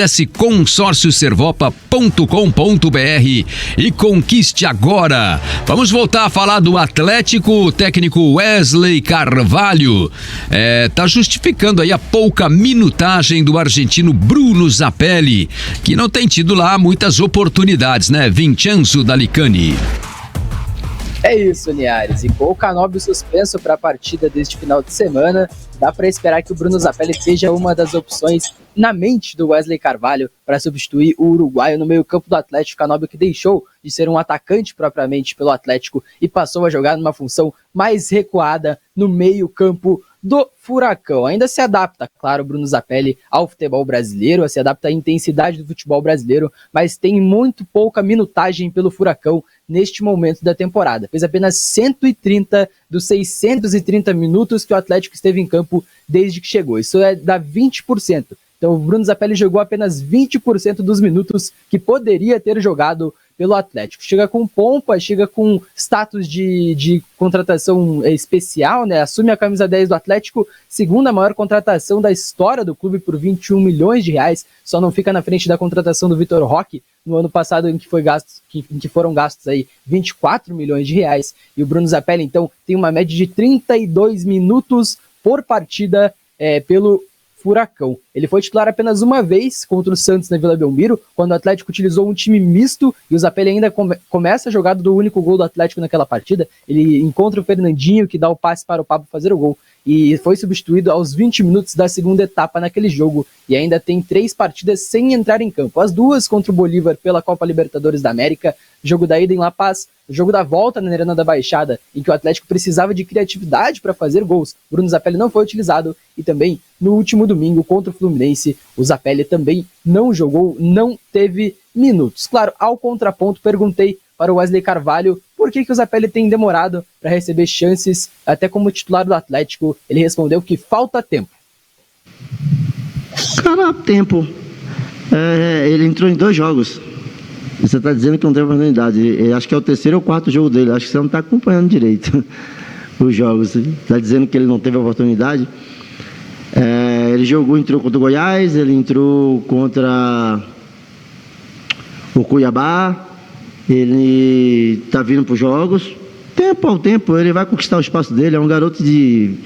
Acesse consórcioservopa.com.br e conquiste agora. Vamos voltar a falar do Atlético. O técnico Wesley Carvalho tá justificando aí a pouca minutagem do argentino Bruno Zapelli, que não tem tido lá muitas oportunidades, né? Vincenzo Dalicani. É isso, Linhares. E com o Canóbio suspenso para a partida deste final de semana, dá para esperar que o Bruno Zapelli seja uma das opções na mente do Wesley Carvalho para substituir o uruguaio no meio-campo do Atlético. Canóbio, que deixou de ser um atacante propriamente pelo Atlético e passou a jogar numa função mais recuada no meio-campo do Furacão. Ainda se adapta, claro, Bruno Zapelli ao futebol brasileiro, se adapta à intensidade do futebol brasileiro, mas tem muito pouca minutagem pelo Furacão neste momento da temporada. Fez apenas 130 dos 630 minutos que o Atlético esteve em campo desde que chegou. Isso dá 20%. Então o Bruno Zapelli jogou apenas 20% dos minutos que poderia ter jogado pelo Atlético. Chega com pompa, chega com status de contratação especial, né? Assume a camisa 10 do Atlético, segunda maior contratação da história do clube por 21 milhões de reais, só não fica na frente da contratação do Vitor Roque no ano passado, em que foram gastos aí 24 milhões de reais. E o Bruno Zapelli, então, tem uma média de 32 minutos por partida pelo Furacão. Ele foi titular apenas uma vez contra o Santos na Vila Belmiro, quando o Atlético utilizou um time misto e o Zapelli ainda começa a jogada do único gol do Atlético naquela partida. Ele encontra o Fernandinho, que dá o passe para o Pablo fazer o gol, e foi substituído aos 20 minutos da segunda etapa naquele jogo, e ainda tem 3 partidas sem entrar em campo. As 2 contra o Bolívar pela Copa Libertadores da América, jogo da ida em La Paz, jogo da volta na Arena da Baixada, em que o Atlético precisava de criatividade para fazer gols. Bruno Zapelli não foi utilizado, e também no último domingo contra o Fluminense, o Zapelli também não jogou, não teve minutos. Claro, ao contraponto, perguntei para o Wesley Carvalho por que o Zapelli tem demorado para receber chances até como titular do Atlético. Ele respondeu que falta tempo. Cara, tempo. Ele entrou em 2 jogos. Você está dizendo que não teve oportunidade. Acho que é o 3º ou 4º jogo dele. Acho que você não está acompanhando direito os jogos. Está dizendo que ele não teve oportunidade. Ele entrou contra o Goiás, ele entrou contra o Cuiabá. Ele está vindo para os jogos. Tempo ao tempo, ele vai conquistar o espaço dele. É um garoto de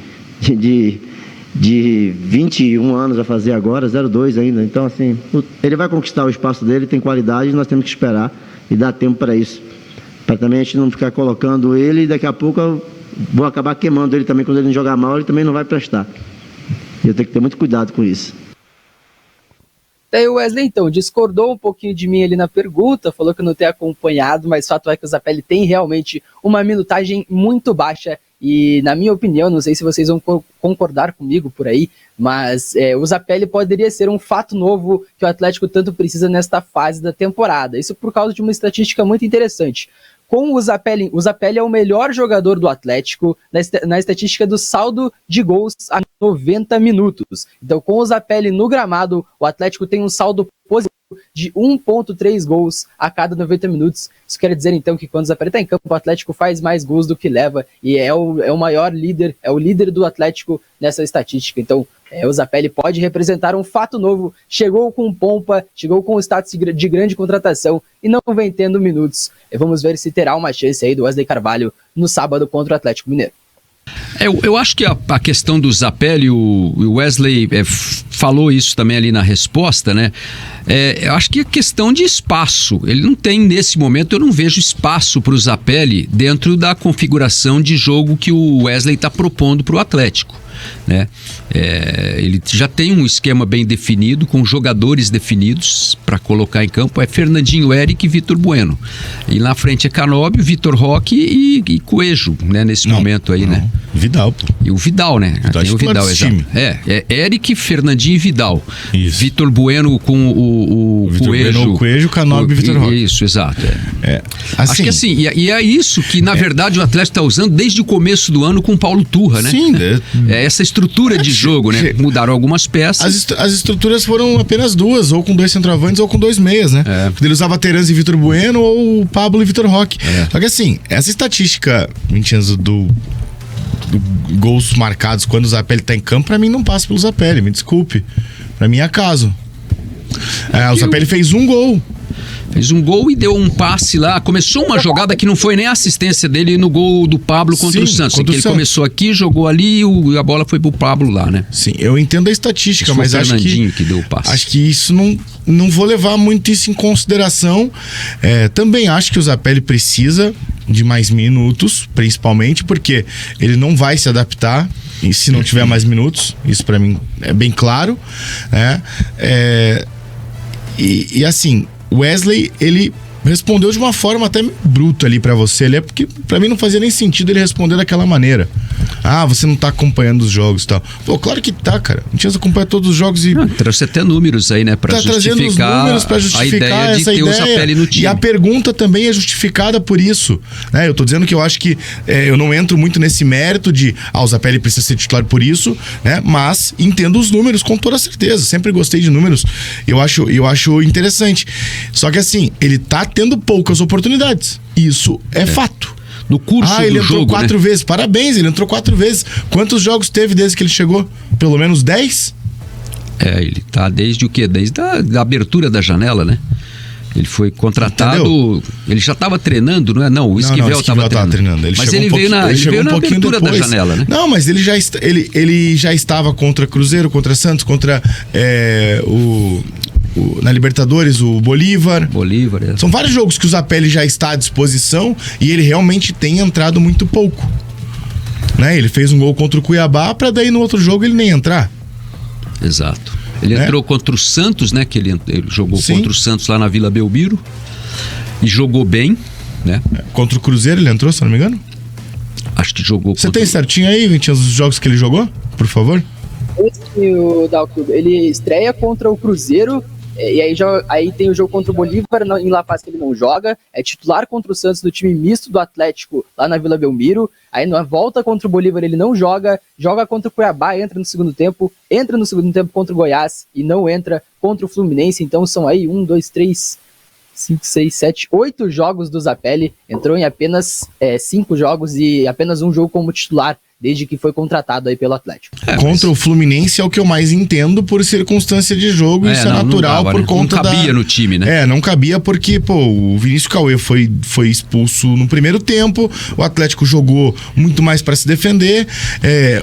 21 anos a fazer agora, 02 ainda. Então, assim, ele vai conquistar o espaço dele, tem qualidade, nós temos que esperar e dar tempo para isso. Para também a gente não ficar colocando ele e daqui a pouco eu vou acabar queimando ele também. Quando ele não jogar mal, ele também não vai prestar. E eu tenho que ter muito cuidado com isso. Daí o Wesley, então, discordou um pouquinho de mim ali na pergunta, falou que não tem acompanhado, mas o fato é que o Zapelli tem realmente uma minutagem muito baixa e, na minha opinião, não sei se vocês vão concordar comigo por aí, mas o Zapelli poderia ser um fato novo que o Atlético tanto precisa nesta fase da temporada. Isso por causa de uma estatística muito interessante. Com o Zapelli é o melhor jogador do Atlético na estatística do saldo de gols a 90 minutos. Então, com o Zapelli no gramado, o Atlético tem um saldo positivo de 1,3 gols a cada 90 minutos. Isso quer dizer, então, que quando o Zapelli está em campo, o Atlético faz mais gols do que leva e é o maior líder, é o líder do Atlético nessa estatística. Então, o Zapelli pode representar um fato novo, chegou com pompa, chegou com o status de grande contratação e não vem tendo minutos. Vamos ver se terá uma chance aí do Wesley Carvalho no sábado contra o Atlético Mineiro. Eu acho que a questão do Zapelli, o Wesley falou isso também ali na resposta, né? Eu acho que é questão de espaço. Ele não tem, nesse momento, eu não vejo espaço para o Zapelli dentro da configuração de jogo que o Wesley está propondo para o Atlético, né? Ele já tem um esquema bem definido, com jogadores definidos para colocar em campo. É Fernandinho, Eric e Vitor Bueno. E na frente é Canóbio, Vitor Roque e Coelho, né? Nesse momento aí, né? Vidal, pô. E o Vidal, né? Tem o Vidal, exato. Eric, Fernandinho e Vidal. Isso. Vitor Bueno com o Coelho. Coelho, Canóbio e Vitor Roque. Isso, exato. Assim, acho que assim, e é isso que na verdade o Atlético está usando desde o começo do ano com o Paulo Turra, né? Sim, essa estrutura de jogo, né? Mudaram algumas peças. As estruturas foram apenas 2, ou com 2 centroavantes ou com 2 meias, né? Ele usava Terans e Vitor Bueno ou o Pablo e Vitor Roque. Só que assim, essa estatística, Vincenzo, do gols marcados quando o Zapelli tá em campo, pra mim não passa pelo Zapelli, me desculpe. Pra mim é acaso. O Zapelli fez um gol. Fez um gol e deu um passe lá. Começou uma jogada que não foi nem a assistência dele no gol do Pablo contra o Santos. Ele começou aqui, jogou ali e a bola foi pro Pablo lá, né? Sim, eu entendo a estatística, mas acho que deu o passe. Acho que isso não vou levar muito isso em consideração. Também acho que o Zapelli precisa de mais minutos, principalmente porque ele não vai se adaptar e se não tiver mais minutos. Isso pra mim é bem claro, né? E assim, o Wesley, ele respondeu de uma forma até bruta ali pra você, porque pra mim não fazia nem sentido ele responder daquela maneira. Você não tá acompanhando os jogos e tal. Pô, claro que tá, cara. Não tinha que acompanhar todos os jogos e... trouxe até números aí, né? Pra justificar trazendo os números pra justificar essa ideia. O Zapelli no time. E a pergunta também é justificada por isso, né? Eu tô dizendo que eu acho que eu não entro muito nesse mérito de o Zapelli precisa ser titular por isso, né? Mas entendo os números com toda certeza. Sempre gostei de números. Eu acho interessante. Só que assim, ele tá tendo poucas oportunidades. Isso é fato. No curso ele entrou 4 vezes. Parabéns, ele entrou 4 vezes. Quantos jogos teve desde que ele chegou? Pelo menos 10? Ele tá desde o quê? Desde a abertura da janela, né? Ele foi contratado. Entendeu? Ele já estava treinando, não é? Não, o Esquivel estava treinando. Mas ele veio na abertura da janela, né? Não, mas ele já estava contra Cruzeiro, contra Santos, contra na Libertadores, o Bolívar. São vários jogos que o Zapelli já está à disposição e ele realmente tem entrado muito pouco, né? Ele fez um gol contra o Cuiabá para daí no outro jogo ele nem entrar. Exato. Ele entrou contra o Santos, né? Que ele jogou contra o Santos lá na Vila Belmiro e jogou bem, né? Contra o Cruzeiro ele entrou, se não me engano? Acho que jogou. Você tem certinho aí, Vintinhas, os jogos que ele jogou, por favor? O Dalclube, ele estreia contra o Cruzeiro. E aí tem o jogo contra o Bolívar em La Paz que ele não joga, é titular contra o Santos do time misto do Atlético lá na Vila Belmiro, aí na volta contra o Bolívar ele não joga contra o Cuiabá, entra no segundo tempo contra o Goiás e não entra contra o Fluminense. Então são aí 1, 2, 3, 5, 6, 7, 8 jogos do Zapelli, entrou em apenas 5 jogos e apenas um jogo como titular desde que foi contratado aí pelo Atlético. Contra o Fluminense é o que eu mais entendo por circunstância de jogo, isso é natural, não dava, por conta não cabia no time, né? Não cabia porque, o Vinícius Cauê foi expulso no primeiro tempo, o Atlético jogou muito mais para se defender,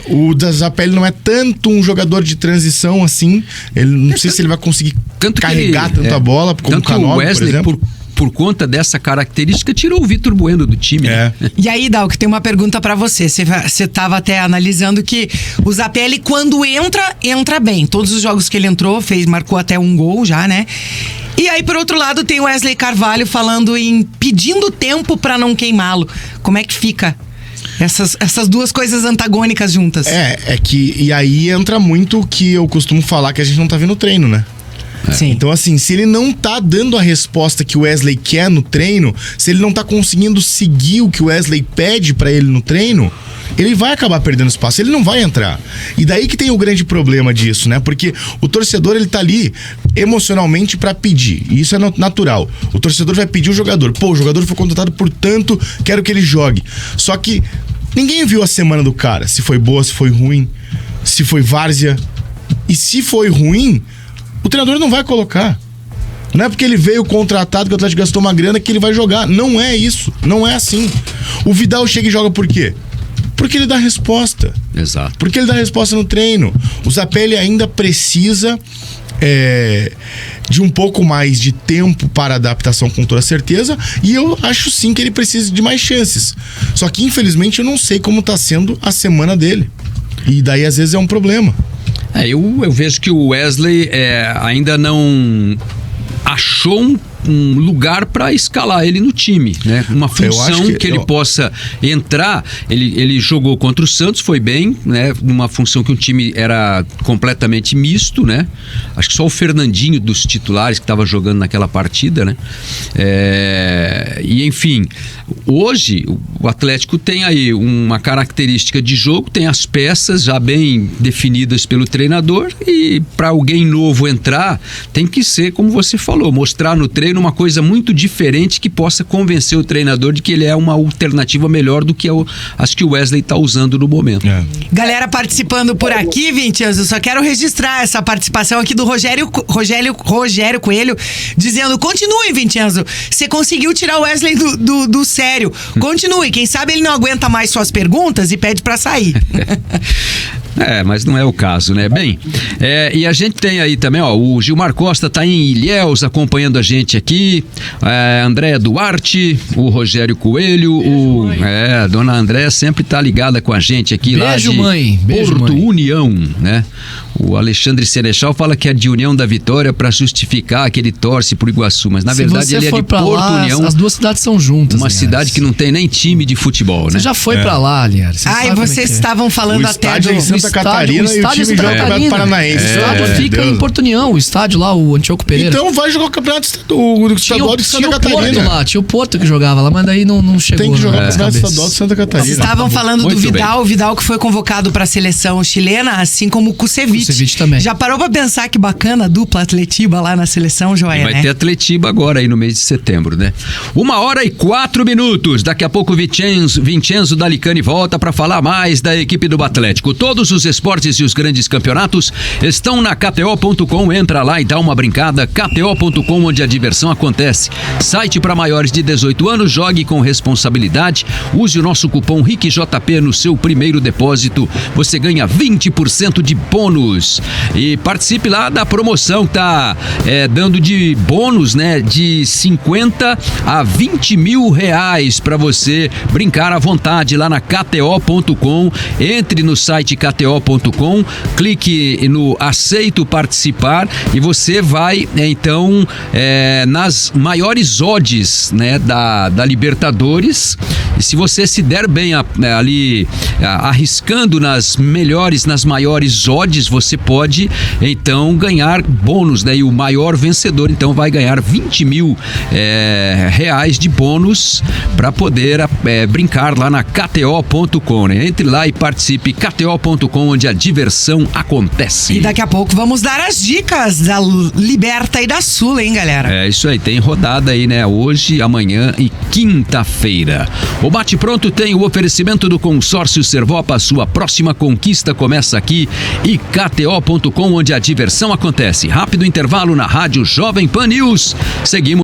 o Zapelli não é tanto um jogador de transição assim, ele não sei se ele vai conseguir carregar tanta bola como o Canóbio, por exemplo. Por conta dessa característica, tirou o Vitor Bueno do time. Né? E aí, Dalco, tem uma pergunta pra você. Você estava até analisando que o Zapelli, quando entra bem. Todos os jogos que ele entrou, marcou até um gol já, né? E aí, por outro lado, tem o Wesley Carvalho falando pedindo tempo pra não queimá-lo. Como é que fica essas duas coisas antagônicas juntas? E aí entra muito o que eu costumo falar, que a gente não tá vendo treino, né? Sim. Então assim, se ele não tá dando a resposta que o Wesley quer no treino, se ele não tá conseguindo seguir o que o Wesley pede pra ele no treino, ele vai acabar perdendo espaço, ele não vai entrar. E daí que tem o grande problema disso, né? Porque o torcedor, ele tá ali emocionalmente pra pedir, e isso é natural. O torcedor vai pedir o jogador, o jogador foi contratado por tanto, quero que ele jogue. Só que ninguém viu a semana do cara, se foi boa, se foi ruim, se foi várzea. E se foi ruim, o treinador não vai colocar. Não é porque ele veio contratado que o Atlético gastou uma grana que ele vai jogar. Não é isso. Não é assim. O Vidal chega e joga por quê? Porque ele dá resposta. Exato. Porque ele dá resposta no treino. O Zapelli ainda precisa de um pouco mais de tempo para adaptação, com toda certeza. E eu acho sim que ele precisa de mais chances. Só que infelizmente eu não sei como está sendo a semana dele. E daí às vezes é um problema. Eu vejo que o Wesley ainda não achou um lugar para escalar ele no time, né? Uma função que ele possa entrar. Ele jogou contra o Santos, foi bem, né? Numa função que o time era completamente misto, né? Acho que só o Fernandinho dos titulares que estava jogando naquela partida, né? E enfim, hoje o Atlético tem aí uma característica de jogo, tem as peças já bem definidas pelo treinador e para alguém novo entrar tem que ser, como você falou, falou, mostrar no treino uma coisa muito diferente que possa convencer o treinador de que ele é uma alternativa melhor do que as que o Wesley está usando no momento. Galera participando por aqui, Vintians, eu só quero registrar essa participação aqui do Rogério Coelho, dizendo, continue, Vincenzo, você conseguiu tirar o Wesley do sério, continue, quem sabe ele não aguenta mais suas perguntas e pede pra sair. Mas não é o caso, né? Bem, e a gente tem aí também, o Gilmar Costa tá em Ilhéus acompanhando a gente aqui, Andréa Duarte, o Rogério Coelho, a dona Andréa sempre tá ligada com a gente aqui. Beijo, lá de mãe. Beijo, Porto mãe. União, né? O Alexandre Serechal fala que é de União da Vitória para justificar que ele torce pro Iguaçu, mas na verdade ele é de Porto lá, União. As duas cidades são juntas. Uma cidade que não tem nem time de futebol, né? Você já foi pra lá, Linhares. E vocês estavam falando até do... O Santa Catarina e o time joga o Campeonato Paranaense. O estádio fica em Porto União, o estádio lá, o Antioco Pereira. Então vai jogar o Campeonato Estadual de Santa Catarina. Lá, tinha o Porto que jogava lá, mas daí não chegou. Tem que jogar o Campeonato Estadual de Santa Catarina. Vocês estavam falando Muito do Vidal, o Vidal que foi convocado para a seleção chilena, assim como o Kusevich. Kusevich também. Já parou pra pensar que bacana a dupla Atletiba lá na seleção, Joia, Vai ter Atletiba agora aí no mês de setembro, né? 1h04. Daqui a pouco o Vincenzo Dalicani volta para falar mais da equipe do Atlético. Todos os esportes e os grandes campeonatos estão na KTO.com. Entra lá e dá uma brincada. KTO.com, onde a diversão acontece. Site para maiores de 18 anos. Jogue com responsabilidade. Use o nosso cupom RICJP no seu primeiro depósito. Você ganha 20% de bônus. E participe lá da promoção que tá dando de bônus, né? De 50 a 20 mil reais para você brincar à vontade lá na KTO.com. Entre no site KTO.com, clique no aceito participar e você vai então nas maiores odds, né, da Libertadores. E se você se der bem ali arriscando nas maiores odds, você pode então ganhar bônus, né? E o maior vencedor então vai ganhar 20 mil reais de bônus para poder brincar lá na KTO.com, né? Entre lá e participe, KTO.com, onde a diversão acontece. E daqui a pouco vamos dar as dicas da Liberta e da Sula, hein, galera? É isso aí, tem rodada aí, né? Hoje, amanhã e quinta-feira. O Bate Pronto tem o oferecimento do Consórcio Servopa. Sua próxima conquista começa aqui. E KTO.com, onde a diversão acontece. Rápido intervalo na Rádio Jovem Pan News. Seguimos.